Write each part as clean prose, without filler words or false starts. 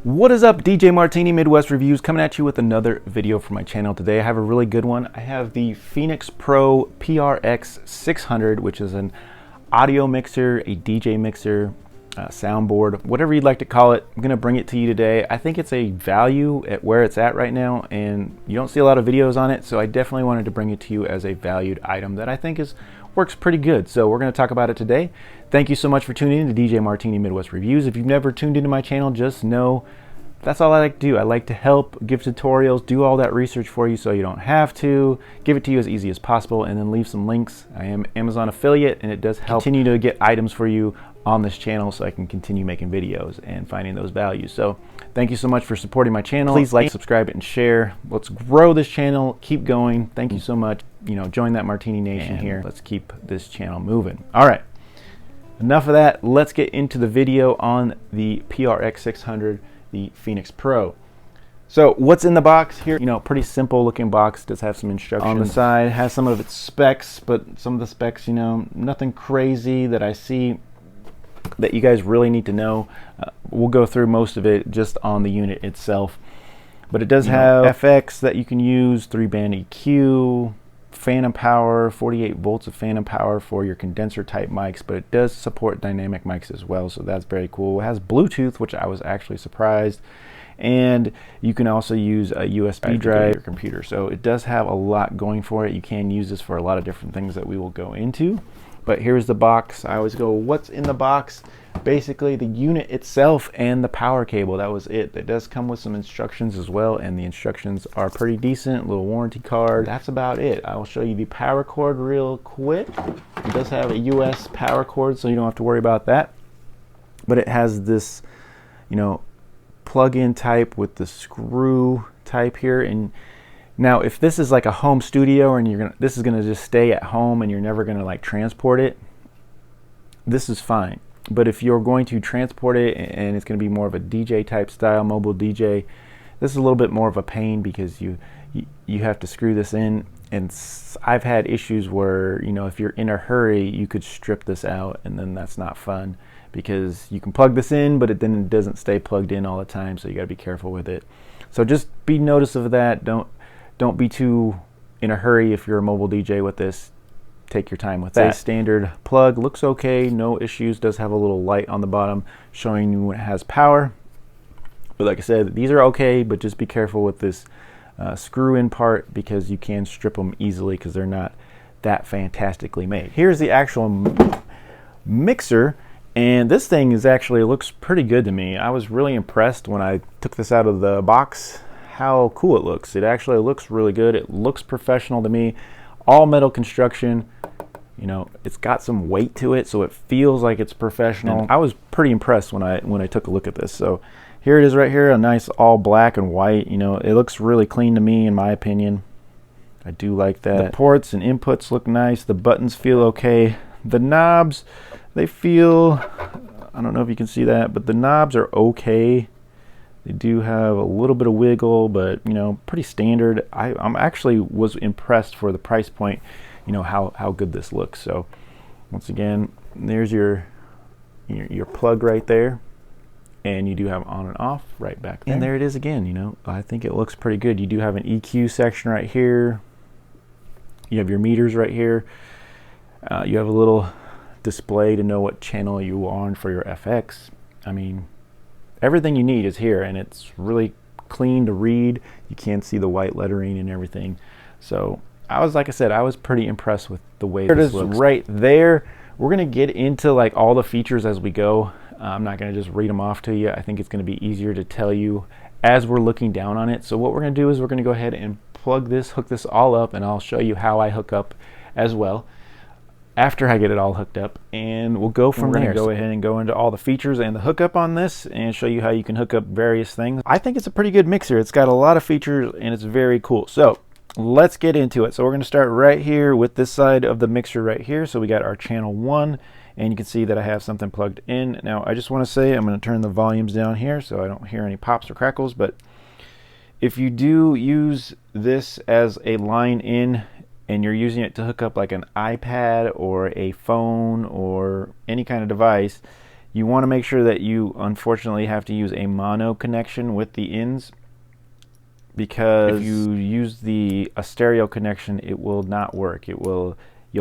What is up, DJ Martini Midwest Reviews, coming at you with another video for my channel today. I have a really good one. I have the Phenyx Pro PRX 600, which is an audio mixer, a DJ mixer, soundboard, whatever you'd like to call it. I'm gonna bring it to you today. I think it's a value at where it's at right now, and you don't see a lot of videos on it, so I definitely wanted to bring it to you as a valued item that I think works pretty good. So we're going to talk about it today. Thank you so much for tuning in to DJ Martini Midwest Reviews. If you've never tuned into my channel, just know that's all I like to do. I like to help, give tutorials, do all that research for you so you don't have to, give it to you as easy as possible, and then leave some links. I am Amazon affiliate, and it does help continue to get items for you on this channel so I can continue making videos and finding those values. So thank you so much for supporting my channel. Please like, subscribe, and share. Let's grow this channel. Keep going. Thank you so much. You know, join that Martini Nation here. Let's keep this channel moving. All right. Enough of that. Let's get into the video on the PRX 600, the Phenyx Pro. So what's in the box here? You know, pretty simple looking box. Does have some instructions on the side. Has some of its specs, but some of the specs, you know, nothing crazy that I see that you guys really need to know. We'll go through most of it just on the unit itself. But it does have FX that you can use, 3-band EQ, phantom power, 48 volts of phantom power for your condenser type mics, but it does support dynamic mics as well, so that's very cool. It has Bluetooth, which I was actually surprised, and you can also use a USB drive for your computer. So it does have a lot going for it. You can use this for a lot of different things that we will go into. But here's the box. I always go, what's in the box? Basically the unit itself and the power cable. That was it. It does come with some instructions as well, and the instructions are pretty decent. Little warranty card. That's about it. I will show you the power cord real quick. It does have a US power cord, so you don't have to worry about that. But it has this, you know, plug-in type with the screw type here. And now if this is like a home studio and this is gonna just stay at home and you're never gonna like transport it, this is fine. But if you're going to transport it and it's going to be more of a DJ type style, mobile DJ, this is a little bit more of a pain because you have to screw this in. And I've had issues where, you know, if you're in a hurry, you could strip this out, and then that's not fun because you can plug this in, but then it doesn't stay plugged in all the time, so you got to be careful with it. So just be notice of that. Don't be too in a hurry if you're a mobile DJ with this. Take your time with that. Standard plug looks okay, no issues. Does have a little light on the bottom showing you when it has power. But like I said, these are okay, but just be careful with this screw in part because you can strip them easily because they're not that fantastically made. Here's the actual mixer, and this thing actually looks pretty good to me. I was really impressed when I took this out of the box how cool it looks. It actually looks really good. It looks professional to me. All metal construction. You know, it's got some weight to it, so it feels like it's professional. I was pretty impressed when I took a look at this. So here it is right here, a nice all black and white. You know, it looks really clean to me in my opinion. I do like that. The ports and inputs look nice. The buttons feel okay. The knobs, they feel, I don't know if you can see that, but the knobs are okay. They do have a little bit of wiggle, but you know, pretty standard. I'm actually was impressed for the price point, you know, how good this looks. So once again, there's your plug right there, and you do have on and off right back there. And there it is again. You know, I think it looks pretty good. You do have an EQ section right here. You have your meters right here. You have a little display to know what channel you are on for your FX. I mean, everything you need is here, and it's really clean to read. You can see the white lettering and everything. So like I said, I was pretty impressed with the way this looks. Right there. We're gonna get into like all the features as we go. I'm not gonna just read them off to you. I think it's gonna be easier to tell you as we're looking down on it. So what we're gonna do is we're gonna go ahead and hook this all up, and I'll show you how I hook up as well after I get it all hooked up, and we'll go from there. Go ahead and go into all the features and the hookup on this and show you how you can hook up various things. I think it's a pretty good mixer. It's got a lot of features and it's very cool. So let's get into it. So we're going to start right here with this side of the mixer right here. So we got our channel 1, and you can see that I have something plugged in. Now I just want to say I'm going to turn the volumes down here so I don't hear any pops or crackles, but if you do use this as a line in and you're using it to hook up like an iPad or a phone or any kind of device, You want to make sure that you unfortunately have to use a mono connection with the ins, because if you use a stereo connection, it will not work. You'll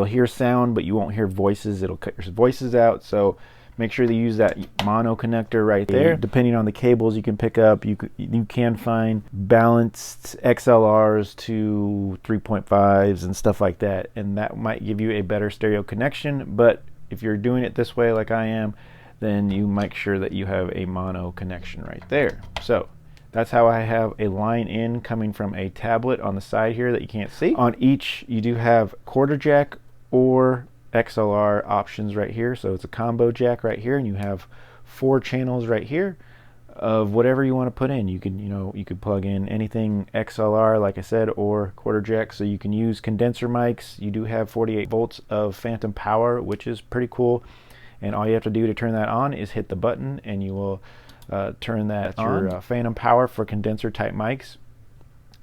hear sound, but you won't hear voices. It'll cut your voices out. So make sure that you use that mono connector right there. Depending on the cables you can pick up, you can find balanced XLRs to 3.5s and stuff like that, and that might give you a better stereo connection. But if you're doing it this way like I am, then you make sure that you have a mono connection right there. So that's how I have a line in coming from a tablet on the side here that you can't see. On each, you do have quarter jack or XLR options right here. So it's a combo jack right here, and you have 4 channels right here of whatever you want to put in. You could plug in anything XLR, like I said, or quarter jack. So you can use condenser mics. You do have 48 volts of phantom power, which is pretty cool. And all you have to do to turn that on is hit the button, and you will turn that on. Your phantom power for condenser type mics.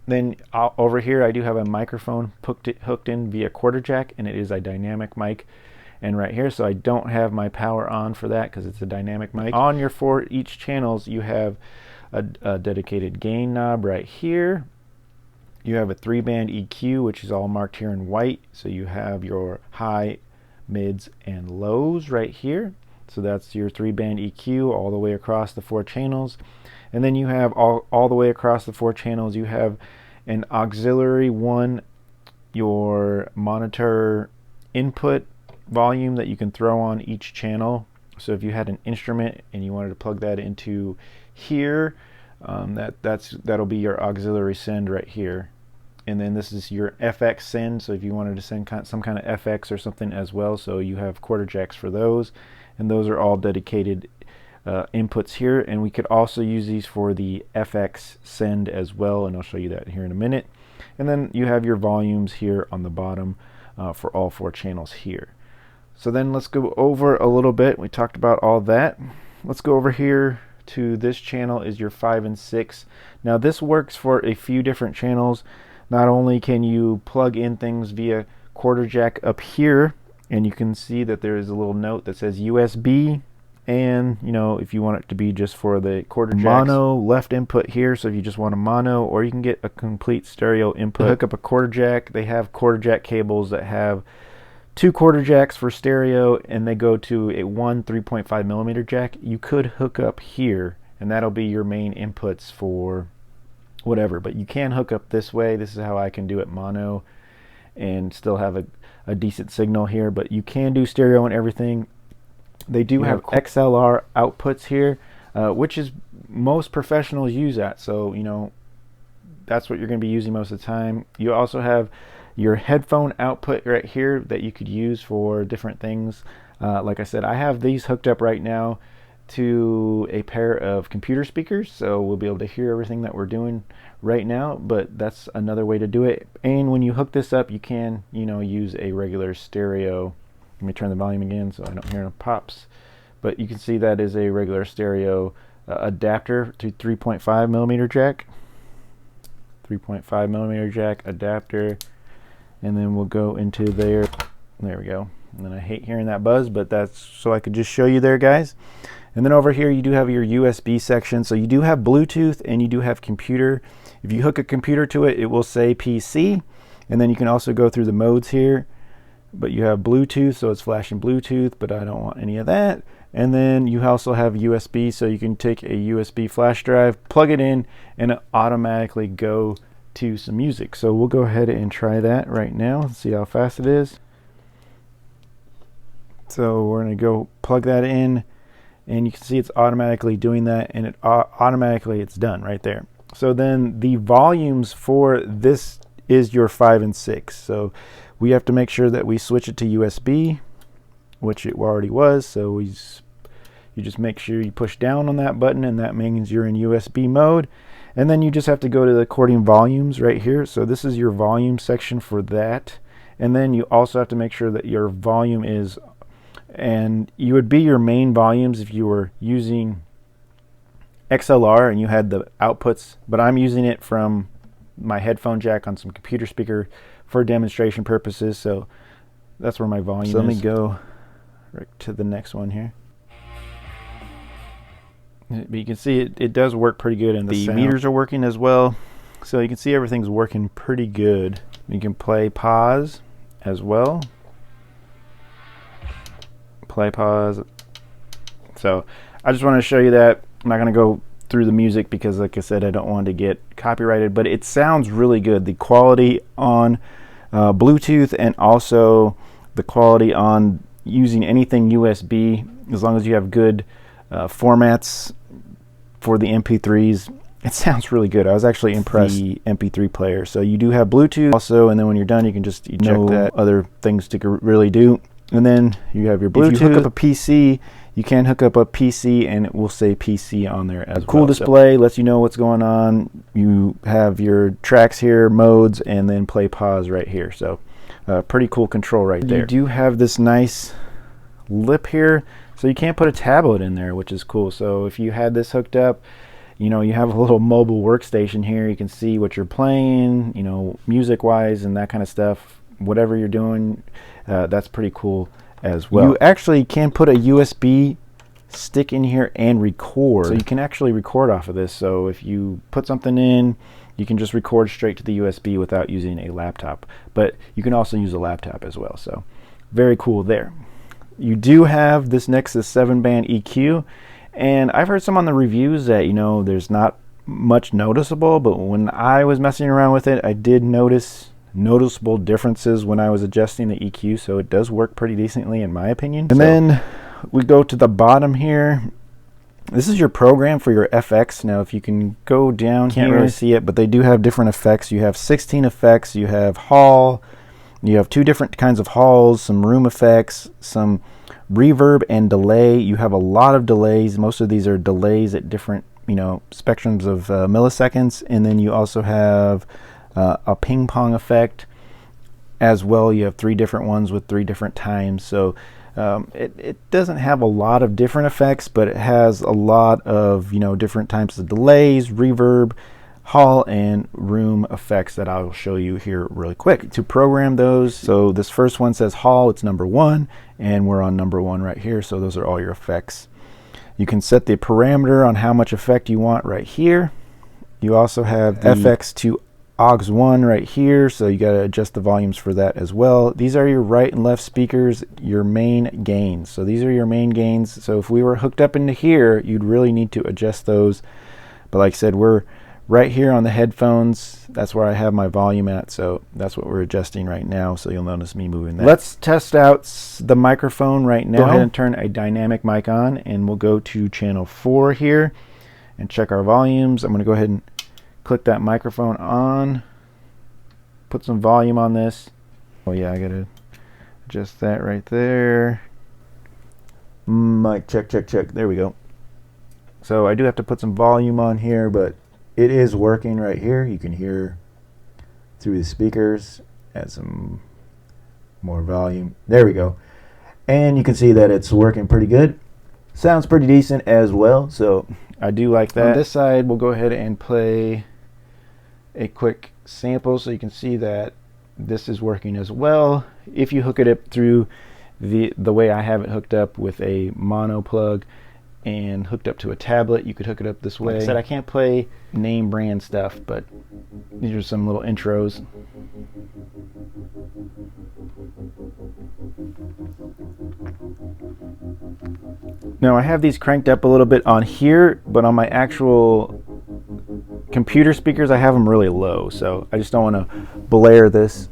Then over here I do have a microphone hooked in via quarter jack, and it is a dynamic mic. And right here, so I don't have my power on for that because it's a dynamic mic. On your each channels, you have a dedicated gain knob right here. You have a 3-band EQ, which is all marked here in white. So you have your high, mids, and lows right here. So that's your 3-band EQ all the way across the 4 channels. And then you have all the way across the 4 channels, you have an auxiliary 1, your monitor input volume that you can throw on each channel. So if you had an instrument and you wanted to plug that into here, that'll be your auxiliary send right here. And then this is your FX send, so if you wanted to send some kind of FX or something as well, so you have quarter jacks for those, and those are all dedicated inputs here. And we could also use these for the FX send as well, and I'll show you that here in a minute. And then you have your volumes here on the bottom for all 4 channels here. So then let's go over a little bit. We talked about all that. Let's go over here to this channel is your 5 and 6. Now this works for a few different channels. Not only can you plug in things via quarter jack up here, and you can see that there is a little note that says USB, and if you want it to be just for the quarter jacks, mono left input here, so if you just want a mono, or you can get a complete stereo input. To hook up a quarter jack, they have quarter jack cables that have 2 quarter jacks for stereo, and they go to a 3.5 millimeter jack. You could hook up here, and that'll be your main inputs for whatever, but you can hook up this way. This is how I can do it mono and still have a decent signal here, but you can do stereo and everything. They do have XLR outputs here, which is most professionals use that, so that's what you're going to be using most of the time. You also have your headphone output right here that you could use for different things. Like I said, I have these hooked up right now to a pair of computer speakers, so we'll be able to hear everything that we're doing right now, but that's another way to do it. And when you hook this up, you can use a regular stereo. Let me turn the volume again so I don't hear no pops, but you can see that is a regular stereo adapter to 3.5 millimeter jack, 3.5 millimeter jack adapter. And then we'll go into there we go. And then I hate hearing that buzz, but that's so I could just show you there, guys. And then over here you do have your USB section. So you do have Bluetooth and you do have computer. If you hook a computer to it, it will say PC. And then you can also go through the modes here. But you have Bluetooth, so it's flashing Bluetooth, but I don't want any of that. And then you also have USB, so you can take a USB flash drive, plug it in, and it automatically go to some music. So we'll go ahead and try that right now, see how fast it is. So we're going to go plug that in, and you can see it's automatically doing that, and it automatically it's done right there. So then the volumes for this is your 5 and 6. So we have to make sure that we switch it to USB, which it already was. So you just make sure you push down on that button, and that means you're in USB mode. And then you just have to go to the recording volumes right here. So this is your volume section for that. And then you also have to make sure that your volume is, and you would be your main volumes if you were using XLR and you had the outputs, but I'm using it from my headphone jack on some computer speaker for demonstration purposes. So that's where my volume is. Let me go right to the next one here. But you can see it does work pretty good, and the meters are working as well. So you can see everything's working pretty good. You can play pause as well. Play pause. So I just want to show you that. I'm not going to go through the music because, like I said, I don't want to get copyrighted, but it sounds really good. The quality on Bluetooth, and also the quality on using anything USB, as long as you have good formats for the MP3s, it sounds really good. I was actually impressed. The MP3 player. So you do have Bluetooth also, and then when you're done, you can just eject that. Other things to really do. And then you have your Bluetooth. If you hook up a PC, you can hook up a PC and it will say PC on there as well. Cool display, lets you know what's going on. You have your tracks here, modes, and then play pause right here. So pretty cool control right there. You do have this nice lip here, so you can't put a tablet in there, which is cool. So if you had this hooked up, you know, you have a little mobile workstation here. You can see what you're playing, you know, music wise and that kind of stuff. Whatever you're doing, that's pretty cool as well. You actually can put a USB stick in here and record. So you can actually record off of this. So if you put something in, you can just record straight to the USB without using a laptop. But you can also use a laptop as well. So very cool there. You do have this Nexus 7-band EQ. And I've heard some on the reviews that, you know, there's not much noticeable. But when I was messing around with it, I did notice noticeable differences when I was adjusting the EQ, so it does work pretty decently in my opinion. And then we go to the bottom here. This is your program for your FX. Now if you can go down here, can't really see it, but they do have different effects. You have 16 effects. You have hall. You have 2 different kinds of halls, some room effects, some reverb and delay. You have a lot of delays. Most of these are delays at different, you know, spectrums of milliseconds. And then you also have a ping pong effect as well. You have 3 different ones with 3 different times. So it doesn't have a lot of different effects, but it has a lot of, you know, different types of delays, reverb, hall, and room effects that I'll show you here really quick to program those. So this first one says hall, it's number 1, and we're on number 1 right here. So those are all your effects. You can set the parameter on how much effect you want right here. You also have the FX to aux 1 right here, so you got to adjust the volumes for that as well. These are your right and left speakers, your main gains. So these are your main gains. So if we were hooked up into here, you'd really need to adjust those. But like I said, we're right here on the headphones. That's where I have my volume at, so that's what we're adjusting right now. So you'll notice me moving that. Let's test out the microphone right now. Go ahead and turn a dynamic mic on, and we'll go to channel 4 here and check our volumes. I'm going to go ahead and click that microphone on, put some volume on this. Oh yeah, I gotta adjust that right there. Mic check, check, check. There we go. So I do have to put some volume on here, but it is working right here. You can hear through the speakers. Add some more volume. There we go. And you can see that it's working pretty good. Sounds pretty decent as well, so I do like that. On this side, we'll go ahead and play a quick sample so you can see that this is working as well. If you hook it up through the way I have it hooked up with a mono plug and hooked up to a tablet, you could hook it up this way. Like I said, I can't play name brand stuff, but these are some little intros. Now I have these cranked up a little bit on here, but on my actual computer speakers I have them really low, so I just don't want to blare this.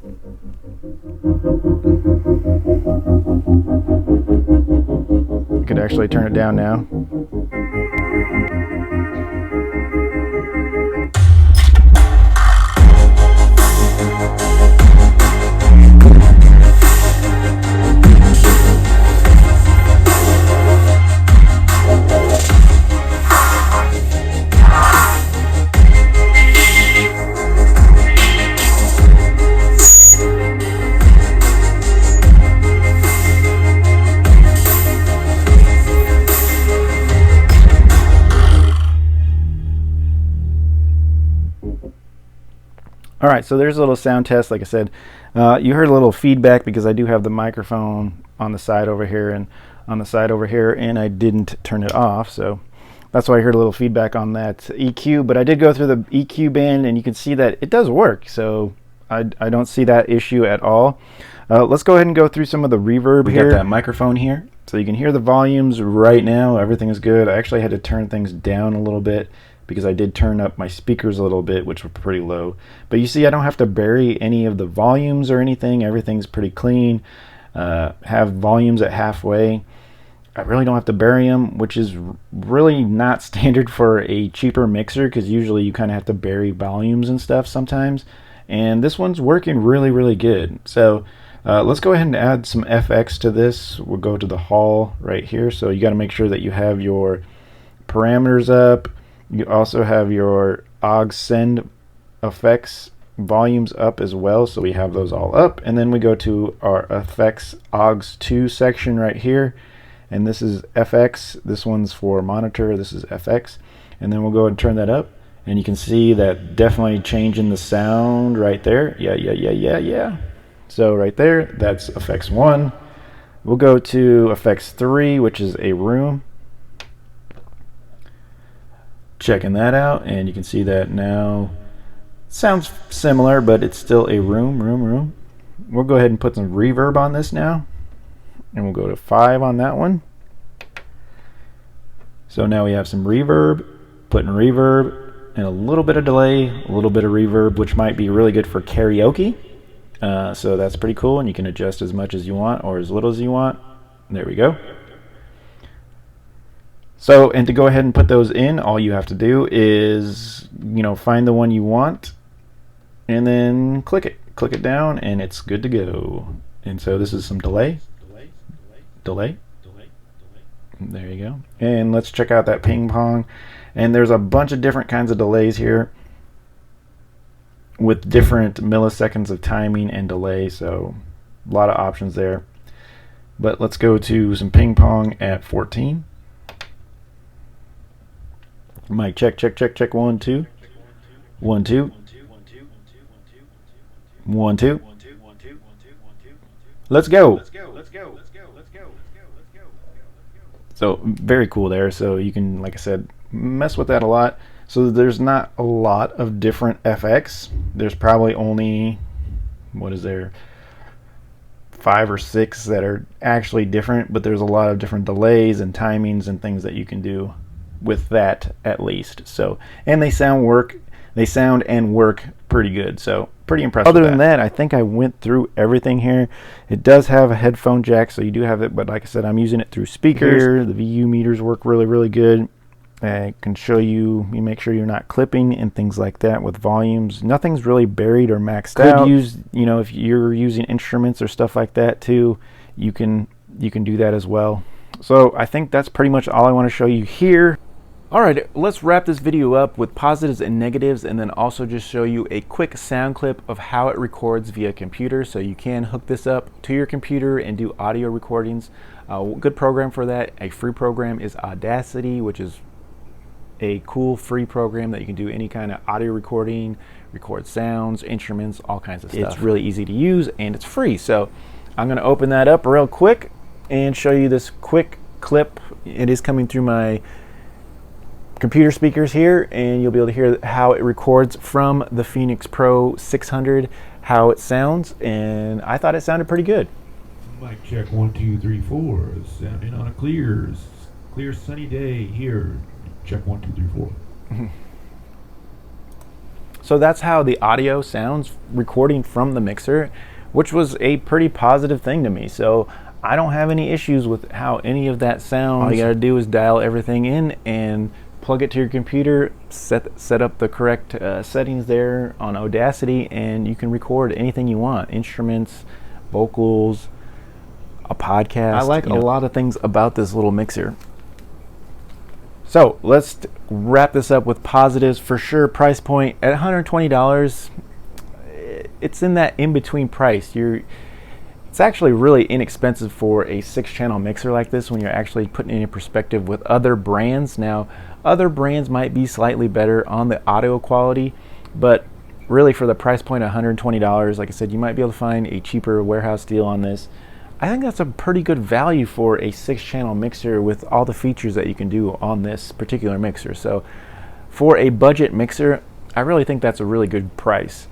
You could actually turn it down now. All right, so there's a little sound test. Like I said, you heard a little feedback because I do have the microphone on the side over here and on the side over here, and I didn't turn it off. So That's why I heard a little feedback on that EQ, but I did go through the EQ band and you can see that it does work. So I don't see that issue at all. Let's go ahead and go through some of the reverb here. We got that microphone here, so you can hear the volumes right now. Everything is good. I actually had to turn things down a little bit because I did turn up my speakers a little bit, which were pretty low. But you see, I don't have to bury any of the volumes or anything. Everything's pretty clean. Have volumes at halfway. I really don't have to bury them, which is really not standard for a cheaper mixer, because usually you kind of have to bury volumes and stuff sometimes. And this one's working really, really good. So let's go ahead and add some FX to this. We'll go to the hall right here. So you got to make sure that you have your parameters up. You also have your aux send effects volumes up as well. So we have those all up. And then we go to our effects aux 2 section right here. And this is FX. This one's for monitor. This is FX. And then we'll go and turn that up. And you can see that definitely changing the sound right there. Yeah. So right there, that's effects 1. We'll go to effects 3, which is a room. Checking that out, and you can see that now sounds similar, but it's still a room. We'll go ahead and put some reverb on this now, and we'll go to 5 on that one. So now we have some reverb, putting reverb and a little bit of delay, a little bit of reverb, which might be really good for karaoke. So that's pretty cool, and you can adjust as much as you want or as little as you want. There we go. So, and to go ahead and put those in, all you have to do is, find the one you want and then click it down, and it's good to go. And so this is some delay. There you go. And let's check out that ping pong. And there's a bunch of different kinds of delays here with different milliseconds of timing and delay, so a lot of options there. But let's go to some ping pong at 14. Mic check 1 2 1 2 1 2. Let's go. So very cool there. So you can, like I said, mess with that a lot. So there's not a lot of different FX. There's probably only, 5 or 6 that are actually different, but there's a lot of different delays and timings and things that you can do with that at least. So, and they sound and work pretty good. So pretty impressed. Other than that, I think I went through everything here. It does have a headphone jack, so you do have it, but like I said, I'm using it through speakers. The VU meters work really, really good. I can show you make sure you're not clipping and things like that with volumes. Nothing's really buried or maxed out. Could use, if you're using instruments or stuff like that too, you can do that as well. So I think that's pretty much all I want to show you here. Alright, let's wrap this video up with positives and negatives, and then also just show you a quick sound clip of how it records via computer, so you can hook this up to your computer and do audio recordings. Good program for that, a free program, is Audacity, which is a cool free program that you can do any kind of audio recording, record sounds, instruments, all kinds of stuff. It's really easy to use and it's free. So I'm going to open that up real quick and show you this quick clip. It is coming through my computer speakers here, and you'll be able to hear how it records from the Phenyx Pro 600, how it sounds, and I thought it sounded pretty good. Mic check 1 2 3 4. Sounding on a clear sunny day here. Check 1 2 3 4. So that's how the audio sounds recording from the mixer, which was a pretty positive thing to me. So I don't have any issues with how any of that sounds. All you gotta do is dial everything in and plug it to your computer, set up the correct settings there on Audacity, and you can record anything you want, instruments, vocals, a podcast. I like a lot of things about this little mixer. So let's wrap this up with positives. For sure, price point at $120, it's in that in-between price. It's actually really inexpensive for a 6-channel mixer like this when you're actually putting it in perspective with other brands. Now, other brands might be slightly better on the audio quality, but really for the price point of $120, like I said, you might be able to find a cheaper warehouse deal on this. I think that's a pretty good value for a 6-channel mixer with all the features that you can do on this particular mixer. So for a budget mixer, I really think that's a really good price.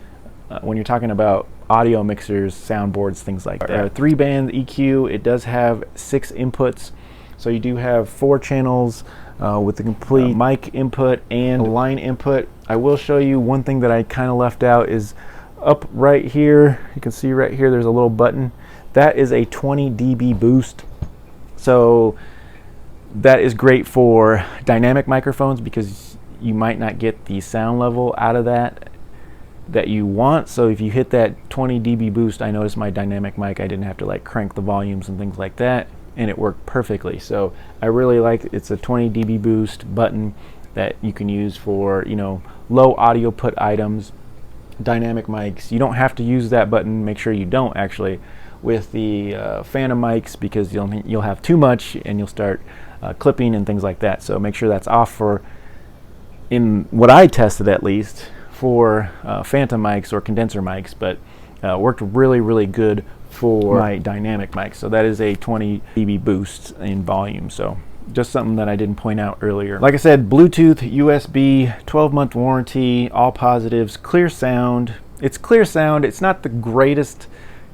When you're talking about audio mixers, soundboards, things like that. 3-band EQ, it does have 6 inputs. So you do have 4 channels with the complete mic input and line input. I will show you one thing that I kind of left out is up right here. You can see right here there's a little button. That is a 20 dB boost. So that is great for dynamic microphones because you might not get the sound level out of that you want. So if you hit that 20 dB boost, I noticed my dynamic mic, I didn't have to like crank the volumes and things like that, and it worked perfectly. So I really like it's a 20 dB boost button that you can use for, you know, low audio put items, dynamic mics. You don't have to use that button. Make sure you don't actually with the phantom mics, because you'll have too much and you'll start clipping and things like that. So make sure that's off for, in what I tested at least, for phantom mics or condenser mics, but worked really good for my dynamic mic. So that is a 20 dB boost in volume. So just something that I didn't point out earlier. Like I said, Bluetooth, USB, 12-month warranty, all positives, clear sound. It's clear sound. It's not the greatest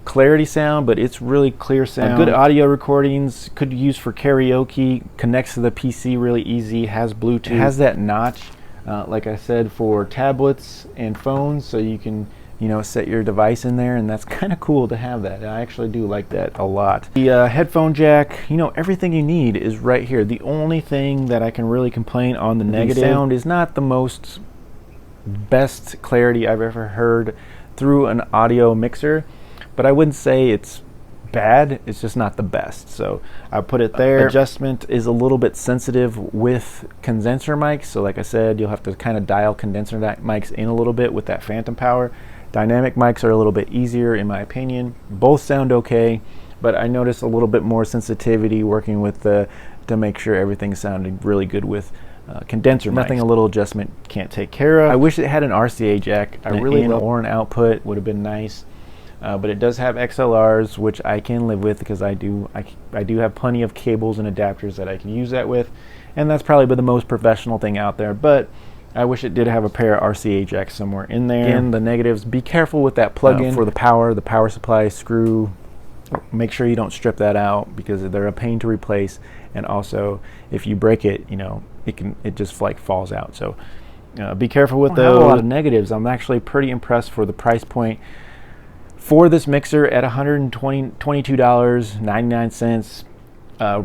clarity sound, but it's really clear sound. Good audio recordings, could use for karaoke, connects to the PC really easy, has Bluetooth, it has that notch. Like I said, for tablets and phones, so you can, you know, set your device in there, and that's kind of cool to have that. I actually do like that a lot. The headphone jack, you know, everything you need is right here. The only thing that I can really complain on the negative sound is not the most best clarity I've ever heard through an audio mixer, but I wouldn't say it's bad, it's just not the best. So I put it there. Adjustment is a little bit sensitive with condenser mics, so like I said, you'll have to kind of dial condenser mics in a little bit with that phantom power. Dynamic mics are a little bit easier in my opinion. Both sound okay, but I noticed a little bit more sensitivity working with the to make sure everything sounded really good with condenser mics. Nothing a little adjustment can't take care of. I wish it had an RCA jack. I really love or an output would have been nice. But it does have XLRs, which I can live with because I do have plenty of cables and adapters that I can use that with, and that's probably the most professional thing out there. But I wish it did have a pair of RCA jacks somewhere in there. Again, the negatives, be careful with that plug-in for the power supply screw. Make sure you don't strip that out because they're a pain to replace, and also if you break it, you know, it just like falls out. So be careful with those. A lot of negatives. I'm actually pretty impressed for the price point. For this mixer at $122.99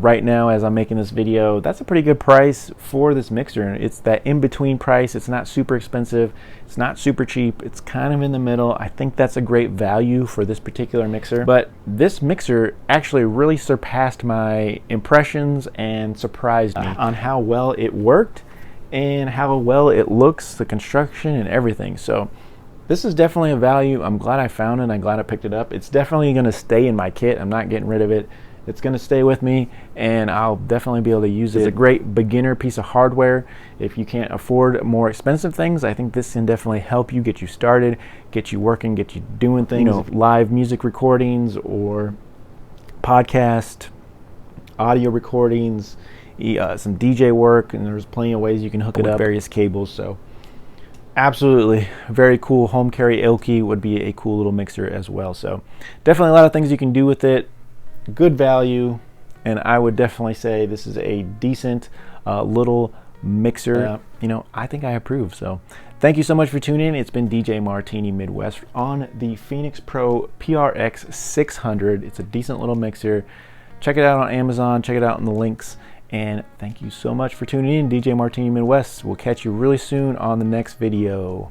right now as I'm making this video, that's a pretty good price for this mixer. It's that in-between price. It's not super expensive, it's not super cheap, it's kind of in the middle. I think that's a great value for this particular mixer. But this mixer actually really surpassed my impressions and surprised me on how well it worked and how well it looks, the construction and everything. So this is definitely a value. I'm glad I found it. I'm glad I picked it up. It's definitely going to stay in my kit. I'm not getting rid of it. It's going to stay with me, and I'll definitely be able to use it. It's a great beginner piece of hardware. If you can't afford more expensive things, I think this can definitely help you get you started, get you working, get you doing things, you know, live music recordings or podcast, audio recordings, some DJ work, and there's plenty of ways you can hook it up with various cables. So absolutely very cool. Home carry Elky would be a cool little mixer as well. So definitely a lot of things you can do with it. Good value, and I would definitely say this is a decent little mixer. You know, I think I approve. So thank you so much for tuning in. It's been DJ Martini Midwest on the Phenyx Pro PRX 600. It's a decent little mixer. Check it out on Amazon, check it out in the links. And thank you so much for tuning in. DJ Martini Midwest. We'll catch you really soon on the next video.